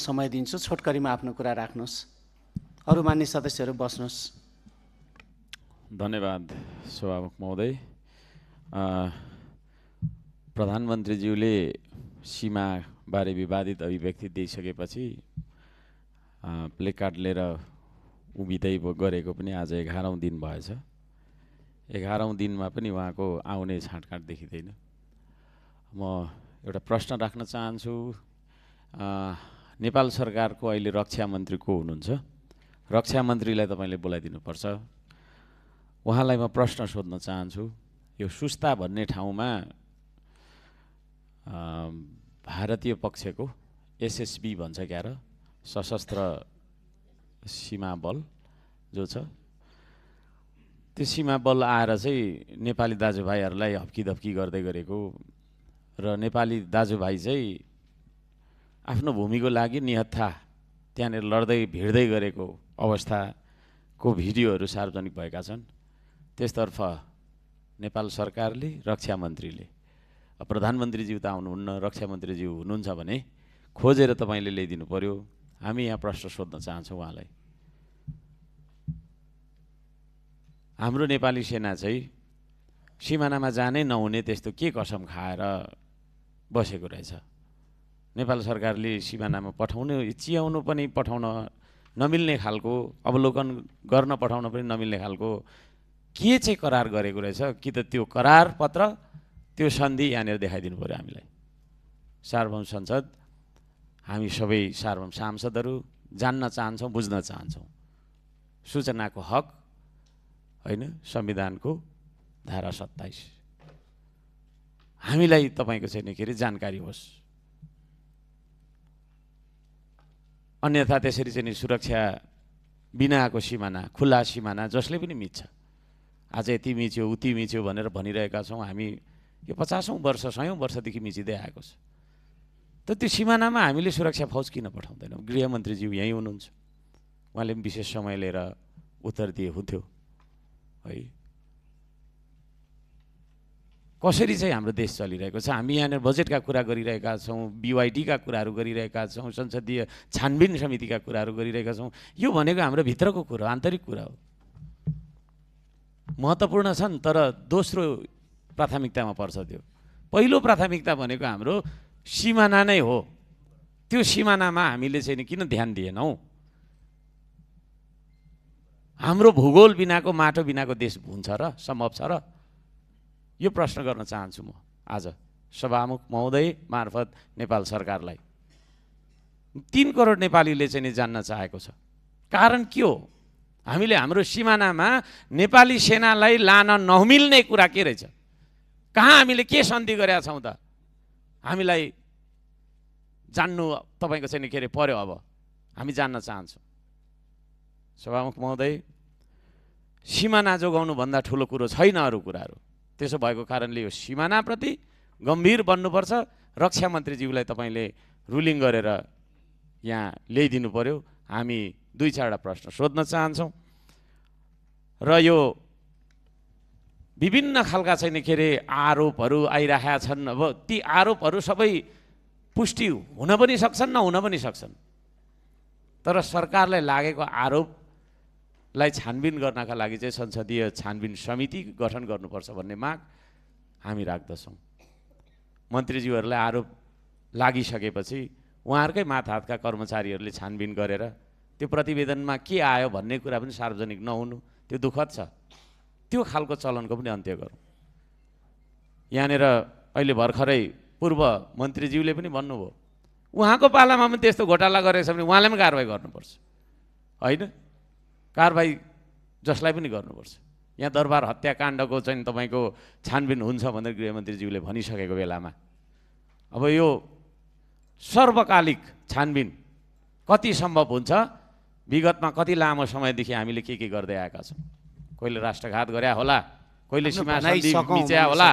समय दिन्छु, छोटकरीमा आफ्नो कुरा राख्नुहोस्। अरू मान्य सदस्यहरू बस्नुहोस्। धन्यवाद सभामुख महोदय। प्रधानमन्त्रीज्यूले सीमाबारे विवादित अभिव्यक्ति दिइसकेपछि प्लेकार्ड लिएर उभिँदै गरेको पनि आज 11औं दिन भएछ। 11औं दिनमा पनि उहाँको आउने छाँटकाँट देखिँदैन। म एउटा प्रश्न राख्न चाहन्छु। नेपाल सरकारको अहिले रक्षा मन्त्री को हुनुहुन्छ? रक्षा मन्त्रीलाई तपाईले बोलाइदिनुपर्छ। उहाँलाई म प्रश्न सोध्न चाहन्छु। यो सुस्ता भन्ने ठाउँमा भारतीय पक्षको एसएसबी भन्छ क्या र, सशस्त्र सीमा बल जो छ, त्यो सीमा बल आएर चाहिँ नेपाली दाजुभाइहरूलाई हप्की गर्दै गरेको र नेपाली दाजुभाइ चाहिँ आफ्नो भूमिको लागि निहत्था त्यहाँनिर लड्दै भिड्दै गरेको अवस्थाको भिडियोहरू सार्वजनिक भएका छन्। त्यसतर्फ नेपाल सरकारले, रक्षा मन्त्रीले, प्रधानमन्त्रीज्यू त आउनुहुन्न, रक्षा मन्त्रीज्यू हुनुहुन्छ भने खोजेर तपाईले ल्याइदिनु पर्यो। हामी यहाँ प्रश्न सोध्न चाहन्छौँ उहाँलाई। हाम्रो नेपाली सेना चाहिँ सिमानामा जानै नहुने त्यस्तो के कसम खाएर बसेको रहेछ? नेपाल सरकारले सिमानामा पठाउनु, चियाउनु पनि पठाउन नमिल्ने खालको, अवलोकन गर्न पठाउन पनि नमिल्ने खालको के चाहिँ करार गरेको रहेछ? कि त त्यो करार पत्र, त्यो सन्धि यहाँनिर देखाइदिनु पर्यो हामीलाई। सार्वभौम संसद, हामी सबै सार्वभौम सांसदहरू जान्न चाहन्छौँ, बुझ्न चाहन्छौँ। सूचनाको हक होइन, संविधानको धारा 27, हामीलाई तपाईको चाहिँ के अरे जानकारी होस्। अन्यथा त्यसरी चाहिँ सुरक्षा बिनाको सिमाना, खुला सिमाना जसले पनि मिच्छ। आज यति मिच्यो उति मिच्यो भनेर भनिरहेका छौँ हामी। यो 50औं वर्ष 100औं वर्षदेखि मिचिँदै आएको छ। त त्यो सिमानामा हामीले सुरक्षा फौज किन पठाउँदैनौँ? गृहमन्त्रीज्यू यहीँ हुनुहुन्छ, उहाँले पनि विशेष समय लिएर उत्तर दिए हुन्थ्यो है। कसरी चाहिँ हाम्रो देश चलिरहेको छ? हामी यहाँनिर बजेटका कुरा गरिरहेका छौँ, BYD का कुराहरू गरिरहेका छौँ, संसदीय छानबिन समितिका कुराहरू गरिरहेका छौँ। यो भनेको हाम्रो भित्रको कुरा, आन्तरिक कुरा हो। महत्त्वपूर्ण छन्, तर दोस्रो प्राथमिकतामा पर्छ त्यो। पहिलो प्राथमिकता भनेको हाम्रो सिमाना नै हो। त्यो सिमानामा हामीले चाहिँ किन ध्यान दिएनौँ? हाम्रो भूगोल बिनाको, माटो बिनाको देश हुन्छ र? सम्भव छ र? यो प्रश्न गर्न चाहन्छु म आज सभामुख महोदय मार्फत नेपाल सरकारलाई। 3 करोड नेपालीले चाहिँ नि जान्न चाहेको छ। कारण के हो? हामीले हाम्रो सिमानामा नेपाली सेनालाई लान नमिल्ने कुरा के रहेछ? कहाँ हामीले के सन्धि गरेका छौँ त? हामीलाई जान्नु तपाईको चाहिँ के अरे पर्यो। अब हामी जान्न चाहन्छौँ। सभामुख महोदय, सिमाना जोगाउनु भन्दा ठुलो कुरो छैन अरू कुराहरू। त्यसो भएको कारणले यो सिमानाप्रति गम्भीर बन्नुपर्छ। रक्षा मन्त्रीज्यूलाई तपाईले रुलिङ गरेर यहाँ ल्याइदिनु पर्यो। हामी 2-4 प्रश्न सोध्न चाहन्छौँ। र यो विभिन्न खालका चाहिँ के अरे आरोपहरू आइरहेका छन्। अब ती आरोपहरू सबै पुष्टि हुन पनि सक्छन्, नहुन पनि सक्छन्। तर सरकारलाई लागेको आरोपलाई छानबिन गर्नका लागि चाहिँ संसदीय छानबिन समिति गठन गर्नुपर्छ भन्ने माग हामी राख्दछौँ। मन्त्रीज्यूहरूलाई आरोप लागिसकेपछि उहाँहरूकै माथहातका कर्मचारीहरूले छानबिन गरेर त्यो प्रतिवेदनमा के आयो भन्ने कुरा पनि सार्वजनिक नहुनु, त्यो दुःखद छ। त्यो खालको चलनको पनि अन्त्य गरौँ। यहाँनिर अहिले भर्खरै पूर्व मन्त्रीज्यूले पनि भन्नुभयो, उहाँको पालामा पनि त्यस्तो घोटाला गरेछ भने उहाँलाई पनि कारबाही गर्नुपर्छ होइन? कारबाही जसलाई पनि गर्नुपर्छ। यहाँ दरबार हत्याकाण्डको चाहिँ तपाईँको छानबिन हुन्छ भनेर गृहमन्त्रीज्यूले भनिसकेको बेलामा अब यो सर्वकालिक छानबिन कति सम्भव हुन्छ? विगतमा कति लामो समयदेखि हामीले के गर्दै आएका छौँ? कोहीले राष्ट्रघात गरे होला, कोहीले सीमा सन्धि मिच्या होला।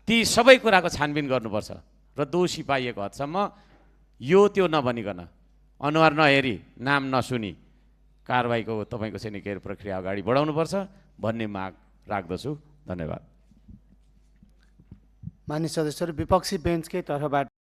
ती सबै कुराको छानबिन गर्नुपर्छ र दोषी पाइएको हदसम्म यो त्यो नभनिकन, अनुहार नहेरी, नाम नसुनी कारबाहीको तपाईँको चाहिँ के प्रक्रिया अगाडि बढाउनुपर्छ भन्ने माग राख्दछु। धन्यवाद। माननीय सदस्यहरू, विपक्षी बेन्चकै तर्फबाट